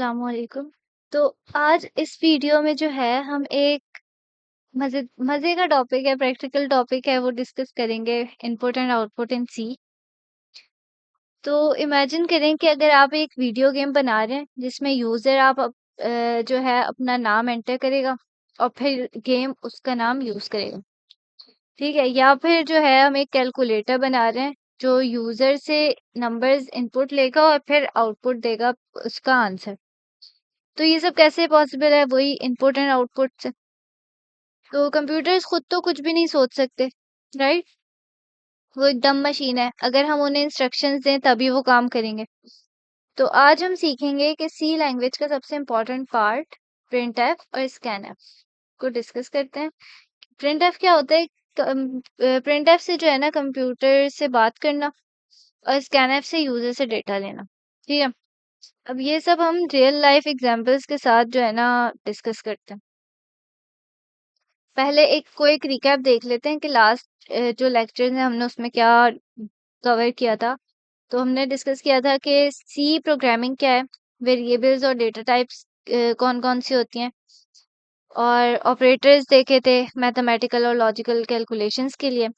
अस्सलामुअलैकुम। तो आज इस वीडियो में जो है हम एक मज़े मज़े का टॉपिक है, प्रैक्टिकल टॉपिक है वो डिस्कस करेंगे इनपुट एंड आउटपुट इन सी। तो इमेजिन करें कि अगर आप एक वीडियो गेम बना रहे हैं जिसमें यूज़र जो है अपना नाम एंटर करेगा और फिर गेम उसका नाम यूज़ करेगा। ठीक है? या फिर जो है हम एक कैलकुलेटर बना रहे हैं जो यूज़र से नंबर्स इनपुट लेगा और फिर आउटपुट देगा उसका आंसर। तो ये सब कैसे पॉसिबल है? वही इनपुट एंड आउटपुट से। तो कंप्यूटर्स खुद तो कुछ भी नहीं सोच सकते, राइट? वो एक डम्ब मशीन है। अगर हम उन्हें इंस्ट्रक्शंस दें तभी वो काम करेंगे। तो आज हम सीखेंगे कि सी लैंग्वेज का सबसे इम्पोर्टेंट पार्ट प्रिंटफ और स्कैनफ को डिस्कस करते हैं। प्रिंटफ क्या होता है? प्रिंटफ से जो है ना कंप्यूटर से बात करना और स्कैनफ से यूजर से डेटा लेना। ठीक है? अब ये सब हम रियल लाइफ एग्जांपल्स के साथ जो है ना डिस्कस करते हैं। पहले एक क्विक रिकैप देख लेते हैं कि लास्ट जो लेक्चर है हमने उसमें क्या कवर किया था। तो हमने डिस्कस किया था कि सी प्रोग्रामिंग क्या है, वेरिएबल्स और डेटा टाइप्स कौन कौन सी होती हैं, और ऑपरेटर्स देखे थे मैथमेटिकल और लॉजिकल कैलकुलेशंस के लिए,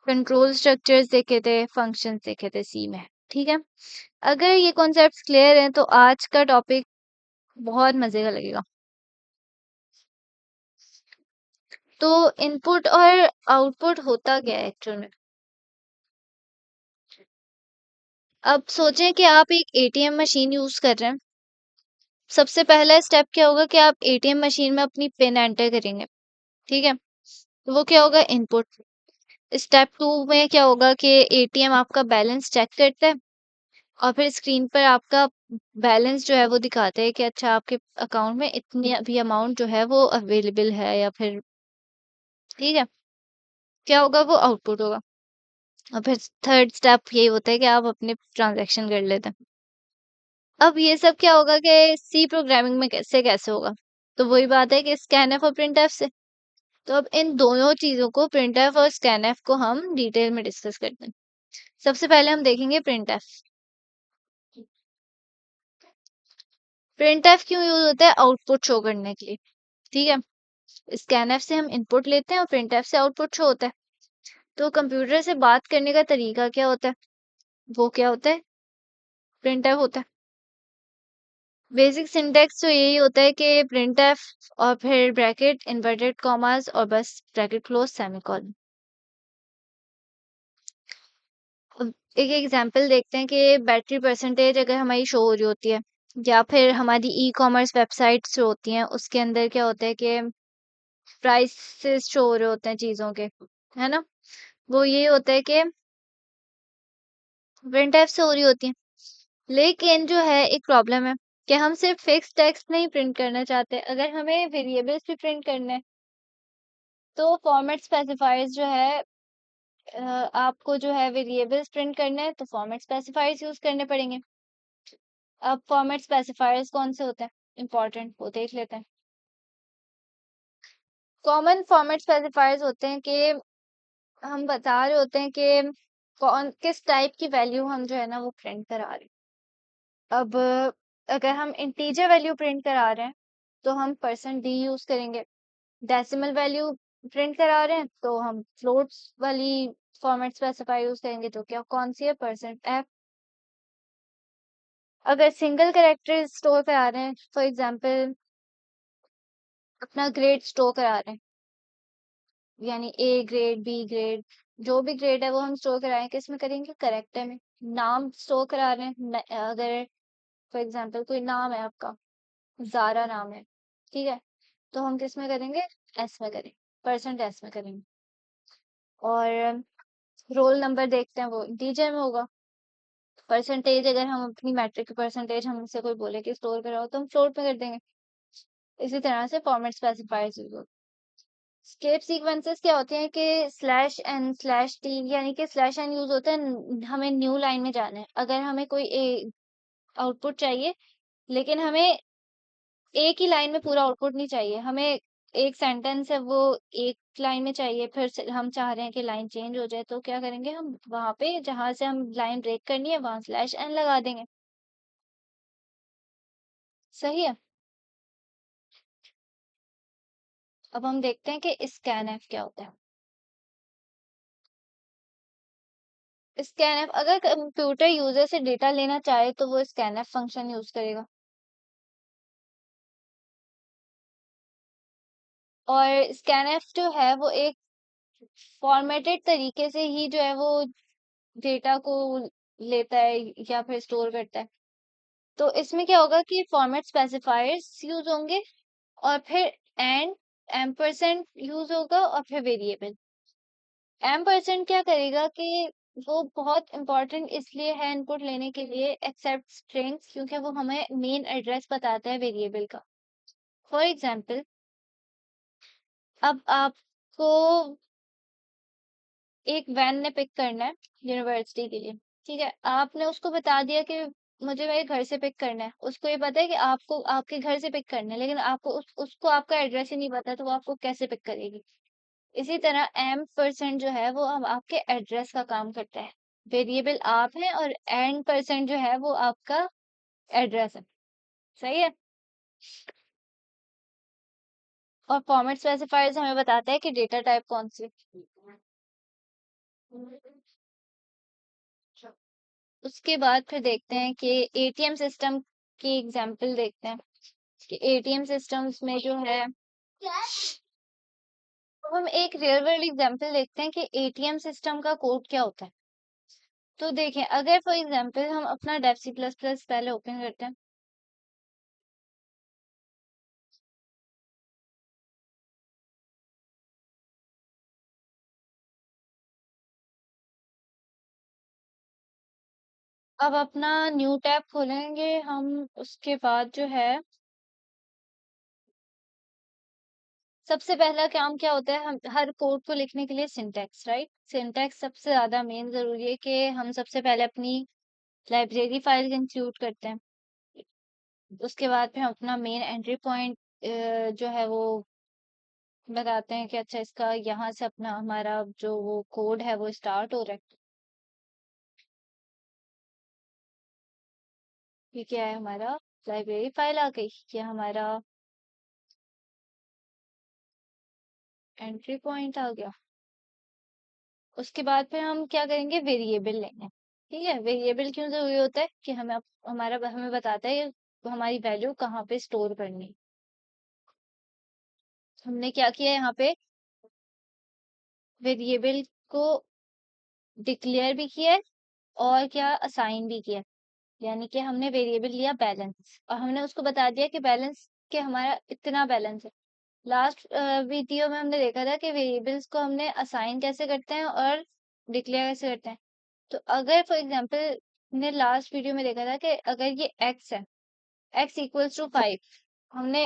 कंट्रोल स्ट्रक्चर्स देखे थे, फंक्शंस देखे थे सी में। ठीक है? अगर ये कॉन्सेप्ट्स क्लियर हैं तो आज का टॉपिक बहुत मजे का लगेगा। तो इनपुट और आउटपुट होता क्या है एक्चुअल में? अब सोचें कि आप एक एटीएम मशीन यूज कर रहे हैं। सबसे पहला स्टेप क्या होगा कि आप एटीएम मशीन में अपनी पिन एंटर करेंगे। ठीक है? तो वो क्या होगा? इनपुट। स्टेप 2 में क्या होगा कि एटीएम आपका बैलेंस चेक करता है और फिर स्क्रीन पर आपका बैलेंस जो है वो दिखाता है कि अच्छा आपके अकाउंट में इतनी अभी अमाउंट जो है वो अवेलेबल है या फिर। ठीक है? क्या होगा? वो आउटपुट होगा। और फिर थर्ड स्टेप यही होता है कि आप अपने ट्रांजैक्शन कर लेते हैं। अब ये सब क्या होगा कि सी प्रोग्रामिंग में कैसे कैसे होगा? तो वही बात है कि स्कैनफ और प्रिंटफ से। तो अब इन दोनों चीजों को, प्रिंटफ और स्कैनफ को, हम डिटेल में डिस्कस करते हैं। सबसे पहले हम देखेंगे प्रिंटफ। प्रिंटफ क्यों यूज होता है? आउटपुट शो करने के लिए। ठीक है? स्कैनफ से हम इनपुट लेते हैं और प्रिंटफ से आउटपुट शो होता है। तो कंप्यूटर से बात करने का तरीका क्या होता है? वो क्या होता है? प्रिंटफ होता है। बेसिक सिंटेक्स तो यही होता है कि प्रिंटफ और फिर ब्रैकेट, इन्वर्टेड कॉमास और बस ब्रैकेट क्लोज, सेमीकोलन। अब एक एग्जांपल देखते हैं कि बैटरी परसेंटेज अगर हमारी शो हो रही होती है या फिर हमारी ई कॉमर्स वेबसाइट्स जो होती हैं उसके अंदर क्या होता है कि प्राइसेस शो हो रहे होते हैं चीज़ों के, है ना? वो ये होता है कि प्रिंटफ से हो रही होती है। लेकिन जो है एक प्रॉब्लम है कि हम सिर्फ फिक्स टेक्स्ट नहीं प्रिंट करना चाहते। अगर हमें वेरिएबल्स भी प्रिंट करने हैं तो फॉर्मेट स्पेसिफायर्स जो है, आपको जो है वेरिएबल्स प्रिंट करने हैं तो फॉर्मेट स्पेसिफायर्स यूज करने पड़ेंगे। अब फॉर्मेट स्पेसिफायर्स कौन से होते हैं इंपॉर्टेंट, वो देख लेते हैं। कॉमन फॉर्मेट स्पेसिफायर्स होते हैं कि हम बता रहे होते हैं कि कौन किस टाइप की वैल्यू हम जो है ना वो प्रिंट करा रहे हैं। अब अगर हम इंटीजर वैल्यू प्रिंट करा रहे हैं तो हम परसेंट डी यूज करेंगे। डेसिमल वैल्यू प्रिंट करा रहे हैं तो हम फ्लोट्स वाली फॉर्मेट स्पेसिफायर यूज करेंगे। तो क्या कौन सी है? Percent F. अगर सिंगल कैरेक्टर स्टोर करा रहे हैं, फॉर एग्जांपल अपना ग्रेड स्टोर करा रहे हैं, यानी ए ग्रेड, बी ग्रेड, जो भी ग्रेड है वो हम स्टोर कराएं, किस में करेंगे? करेक्टर में। नाम स्टोर करा रहे हैं अगर फॉर एग्जांपल कोई नाम है आपका, ज़ारा नाम है, ठीक है, तो हम किस में करेंगे? एस में करेंगे, परसेंट एस में करेंगे। और रोल नंबर देखते हैं, वो इंटीजर में होगा। परसेंटेज अगर हम अपनी मैट्रिक की परसेंटेज हमसे कोई बोले कि स्टोर कराओ तो हम फ्लोट में कर देंगे। इसी तरह से फॉर्मेट स्पेसिफायर्स यूज होते हैं। स्केप सीक्वेंसेस क्या होते हैं कि स्लैश एन स्लैश टी, यानी कि स्लैश एन यूज होता है हमें न्यू लाइन में जाना है। अगर हमें कोई आउटपुट चाहिए लेकिन हमें एक ही लाइन में पूरा आउटपुट नहीं चाहिए, हमें एक सेंटेंस है वो एक लाइन में चाहिए, फिर से हम चाह रहे हैं कि लाइन चेंज हो जाए, तो क्या करेंगे? हम वहां पे जहां से हम लाइन ब्रेक करनी है वहां स्लैश एन लगा देंगे। सही है। अब हम देखते हैं कि स्कैनएफ क्या होता है। स्कैनएफ अगर कंप्यूटर यूजर से डेटा लेना चाहे तो वो स्कैनएफ फंक्शन यूज करेगा, और स्कैनएफ जो है वो एक फॉर्मेटेड तरीके से ही जो है वो डेटा को लेता है या फिर स्टोर करता है। तो इसमें क्या होगा कि फॉर्मेट स्पेसिफायर्स यूज होंगे, और फिर एंड एम्परसेंड यूज होगा, और फिर वेरिएबल। एम्परसेंड क्या करेगा कि वो बहुत इंपॉर्टेंट इसलिए है इनपुट लेने के लिए एक्सेप्ट स्ट्रिंग्स, क्योंकि वो हमें मेन एड्रेस बताता है वेरिएबल का। फॉर एग्जाम्पल, अब आपको एक वैन ने पिक करना है यूनिवर्सिटी के लिए, ठीक है। आपने उसको बता दिया कि मुझे मेरे घर से पिक करना है, उसको ये पता है कि आपको आपके घर से पिक करना है, लेकिन आपको उसको आपका एड्रेस ही नहीं पता, तो वो आपको कैसे पिक करेगी। इसी तरह एम परसेंट जो है वो अब आपके एड्रेस का काम करता है। वेरिएबल आप है और एंड परसेंट जो है वो आपका एड्रेस है। सही है। और फॉर्मेट स्पेसिफायर्स हमें बताता है कि डेटा टाइप कौन सी। उसके बाद फिर देखते हैं कि एटीएम सिस्टम की एग्जांपल देखते हैं कि एटीएम सिस्टम्स में जो है, तो हम एक रियल वर्ल्ड एग्जांपल देखते हैं कि एटीएम सिस्टम का कोड क्या होता है। तो देखें, अगर फॉर एग्जांपल हम अपना डेव सी प्लस प्लस पहले ओपन करते हैं। अब अपना न्यू टैब खोलेंगे हम। उसके बाद जो है, सबसे पहला काम क्या होता है, हम हर कोड को लिखने के लिए सिंटैक्स, राइट। सिंटैक्स सबसे ज्यादा मेन जरूरी है कि हम सबसे पहले अपनी लाइब्रेरी फाइल इंक्लूड करते हैं। उसके बाद फिर हम अपना मेन एंट्री पॉइंट जो है वो लगाते हैं कि अच्छा इसका यहाँ से अपना हमारा जो वो कोड है वो स्टार्ट हो रहा है। ये क्या है, हमारा लाइब्रेरी फाइल आ गई, ये हमारा एंट्री पॉइंट आ गया। उसके बाद फिर हम क्या करेंगे, वेरिएबल लेंगे। ठीक है, वेरिएबल क्यों जरूरी होता है कि हमें बताता है कि हमारी वैल्यू कहाँ पे स्टोर करनी है। हमने क्या किया यहाँ पे, वेरिएबल को डिक्लेयर भी किया है और क्या असाइन भी किया है। यानी कि हमने वेरिएबल लिया बैलेंस, और हमने उसको बता दिया कि बैलेंस के हमारा इतना बैलेंस है। लास्ट वीडियो में हमने देखा था कि वेरिएबल्स को हमने असाइन कैसे करते हैं और डिक्लेयर कैसे करते हैं। तो अगर फॉर एग्जांपल ने लास्ट वीडियो में देखा था कि अगर ये x है, x इक्वल्स टू 5, हमने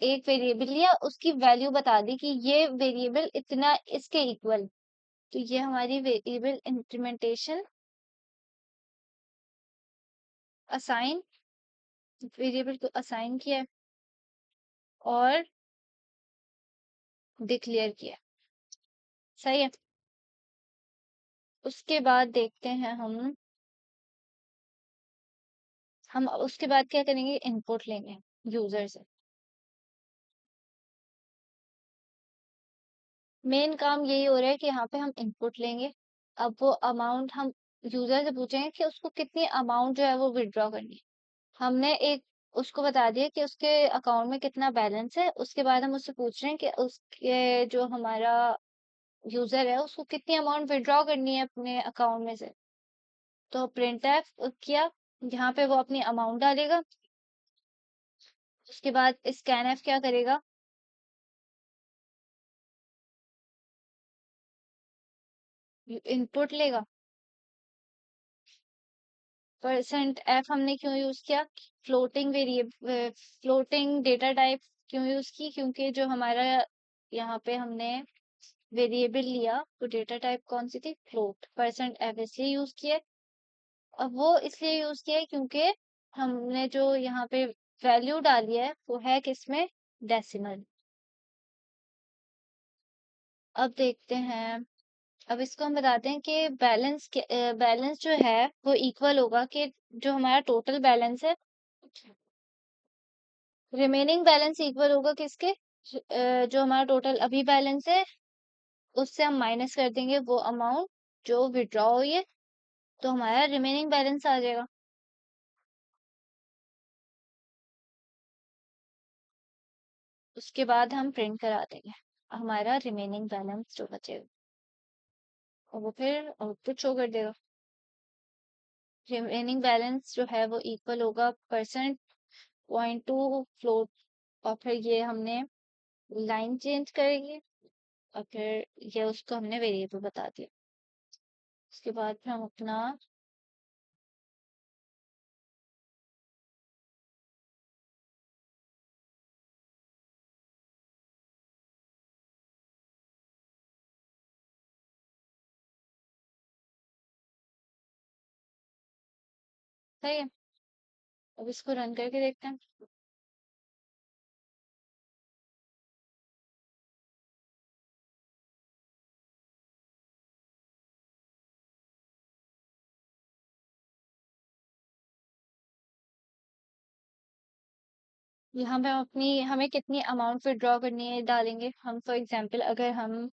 एक वेरिएबल लिया, उसकी वैल्यू बता दी कि ये वेरिएबल इतना इसके इक्वल। तो ये हमारी वेरिएबल इंप्लीमेंटेशन, असाइन, वेरिएबल को असाइन किया है और डिक्लेयर किया है। सही है। उसके बाद देखते हैं हम उसके बाद क्या करेंगे, इनपुट लेंगे यूजर से। मेन काम यही हो रहा है कि यहाँ पे हम इनपुट लेंगे। अब वो अमाउंट हम यूजर से पूछेंगे कि उसको कितनी अमाउंट जो है वो विड्रॉ करनी है। हमने एक उसको बता दिया कि उसके अकाउंट में कितना बैलेंस है। उसके बाद हम उससे पूछ रहे हैं कि उसके जो हमारा यूजर है उसको कितनी अमाउंट विड्रॉ करनी है अपने अकाउंट में से। तो प्रिंट एफ किया, यहाँ पे वो अपनी अमाउंट डालेगा। उसके बाद स्कैन एफ क्या करेगा, इनपुट लेगा। परसेंट एफ हमने क्यों यूज किया, floating variable, floating data type क्यों यूज की, क्योंकि जो हमारा यहाँ पे हमने वेरिएबल लिया तो डेटा टाइप कौन सी थी, फ्लोट। परसेंट एफ इसलिए यूज किया। अब वो इसलिए यूज किया है क्योंकि हमने जो यहाँ पे वैल्यू डाली है वो है किसमें, डेसिमल। अब देखते हैं, अब इसको हम बताते हैं कि बैलेंस बैलेंस जो है वो इक्वल होगा कि जो हमारा टोटल बैलेंस है रिमेनिंग बैलेंस इक्वल होगा किसके? जो हमारा टोटल अभी बैलेंस है उससे हम माइनस कर देंगे वो अमाउंट जो विड्रॉ हुई है, तो हमारा रिमेनिंग बैलेंस आ जाएगा। उसके बाद हम प्रिंट करा देंगे हमारा रिमेनिंग बैलेंस जो बचेगा, और वो फिर आउटपुट शो कर देगा। रिमेनिंग बैलेंस जो है वो इक्वल होगा परसेंट पॉइंट टू फ्लोट, और फिर ये हमने लाइन चेंज करेगी, और फिर ये उसको हमने वेरिएबल बता दिया। उसके बाद फिर हम अपना सही है, अब इसको रन करके देखते हैं। यहाँ पे हम अपनी हमें कितनी अमाउंट विड्रॉ करनी है डालेंगे हम। फॉर एग्जांपल अगर हम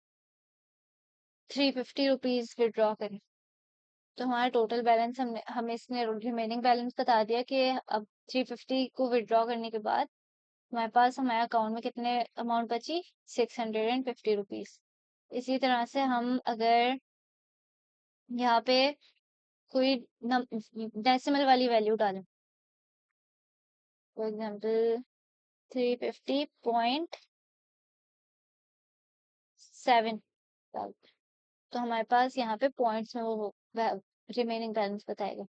350 रुपीज विड्रॉ करें, तो हमारा टोटल बैलेंस हमने हमें इसने रिमेनिंग बैलेंस बता दिया कि अब 350 को विड्रॉ करने के बाद हमारे पास हमारे अकाउंट में कितने अमाउंट बची, 650 रुपीज। इसी तरह से हम अगर यहाँ पे कोई डेसिमल वाली वैल्यू डालें, फॉर एग्जाम्पल 350.7, तो हमारे पास यहाँ पे पॉइंट्स में वो रिमेनिंग बैलेंस बताएगा।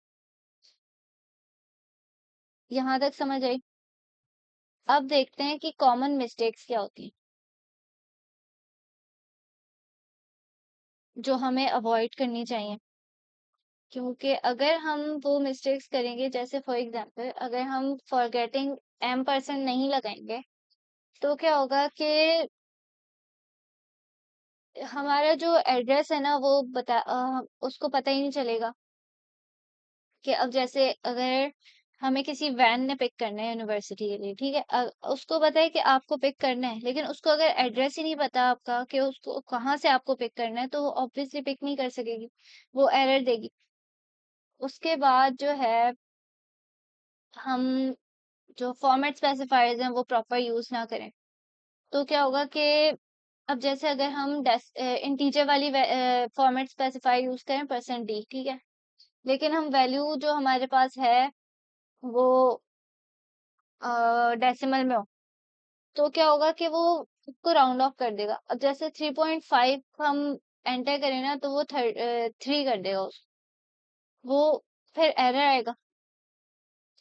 यहाँ तक समझ आई? अब देखते हैं कि कॉमन मिस्टेक्स क्या होती हैं जो हमें अवॉइड करनी चाहिए। क्योंकि अगर हम वो मिस्टेक्स करेंगे, जैसे फॉर एग्जांपल अगर हम फॉरगेटिंग m% नहीं लगाएंगे, तो क्या होगा कि हमारा जो एड्रेस है ना वो उसको पता ही नहीं चलेगा। कि अब जैसे अगर हमें किसी वैन ने पिक करना है यूनिवर्सिटी के लिए, ठीक है, उसको पता है कि आपको पिक करना है, लेकिन उसको अगर एड्रेस ही नहीं पता आपका कि उसको कहाँ से आपको पिक करना है, तो वो ऑब्वियसली पिक नहीं कर सकेगी, वो एरर देगी। उसके बाद जो है हम जो फॉर्मेट स्पेसिफायर्स हैं वो प्रॉपर यूज ना करें, तो क्या होगा कि अब जैसे अगर हम इंटीजर वाली फॉर्मेट स्पेसिफायर यूज करें %d, ठीक है, लेकिन हम वैल्यू जो हमारे पास है वो डेसिमल में हो, तो क्या होगा कि वो उसको राउंड ऑफ कर देगा। अब जैसे 3.5 हम एंटर करें ना, तो वो 3 कर देगा उसको, वो फिर एरर आएगा।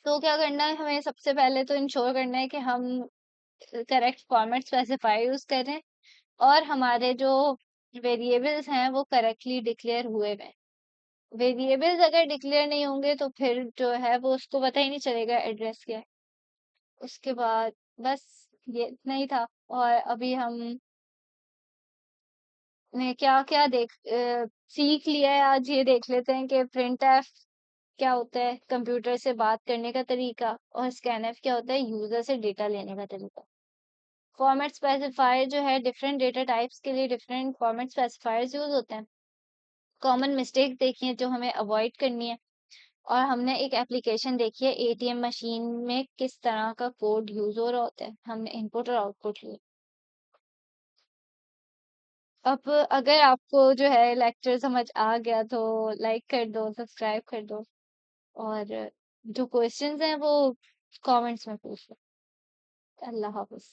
तो क्या करना है हमें, सबसे पहले तो इंश्योर करना है कि हम करेक्ट फॉर्मेट स्पेसिफाई यूज करें, और हमारे जो वेरिएबल्स हैं वो करेक्टली डिक्लेयर हुए हैं। वेरिएबल्स अगर डिक्लेयर नहीं होंगे तो फिर जो है वो उसको पता ही नहीं चलेगा एड्रेस क्या है। उसके बाद बस ये इतना ही था। और अभी हम ने क्या क्या सीख लिया है आज, ये देख लेते हैं कि प्रिंट एफ क्या होता है, कंप्यूटर से बात करने का तरीका, और स्कैन एफ क्या होता है, यूजर से डेटा लेने का तरीका। फॉर्मेट स्पेसिफायर जो है डिफरेंट डेटा टाइप्स के लिए डिफरेंट फॉर्मेट स्पेसिफायर्स यूज होते हैं। कॉमन मिस्टेक देखी है जो हमें अवॉइड करनी है, और हमने एक एप्लीकेशन देखी है एटीएम मशीन में किस तरह का कोड यूज हो रहा होता है, हमने इनपुट और आउटपुट लिया। अब अगर आपको जो है लेक्चर समझ आ गया तो लाइक कर दो, सब्सक्राइब कर दो, और जो क्वेश्चंस हैं वो कमेंट्स में पूछ लो। अल्लाह हाफिज।